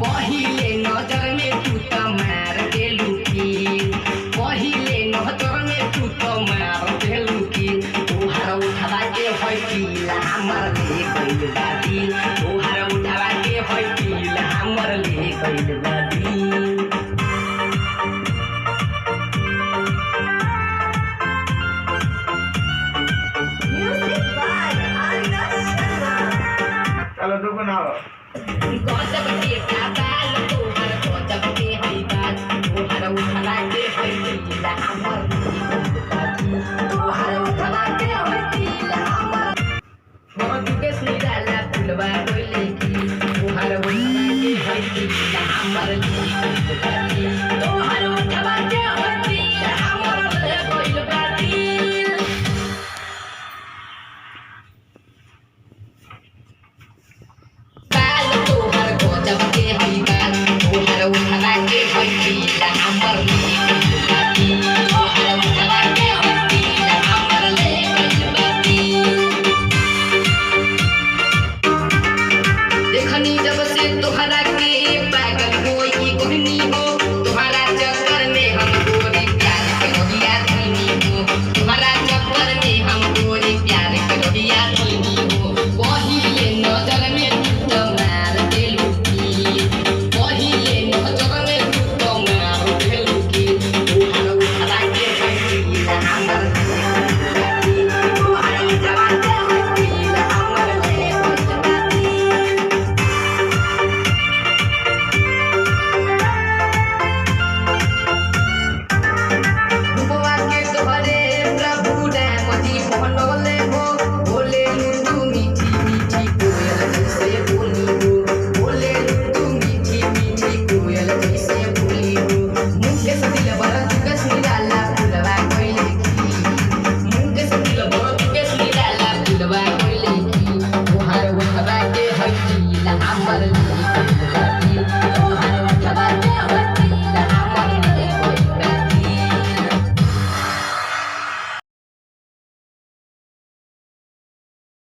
पहिले नजर में तू तो मार देलू की, पहिले नजर में तू तो मार देलू की। तोहर उठवा के होय पीला हमर ले गइल बादी, तोहर उठवा के होय पीला हमर ले गइल बादी। चलो तू बनाओ। गजब के काबाल तोहर गजब के है बात, तोहर उठवा के है पीला हमर तोहर उठवा के है पीला हमर। बहुत केस निराला फुलवा कोइले की, तोहर उठवा के है पीला हमर तोहर उठवा के है पीला हमर कोइल बाती। जब के हई बात तोहर उठवा के हई पीला हमर तोहर उठवा के हई पीला हमर ले गइल बाती। देखनी जब से तोहरा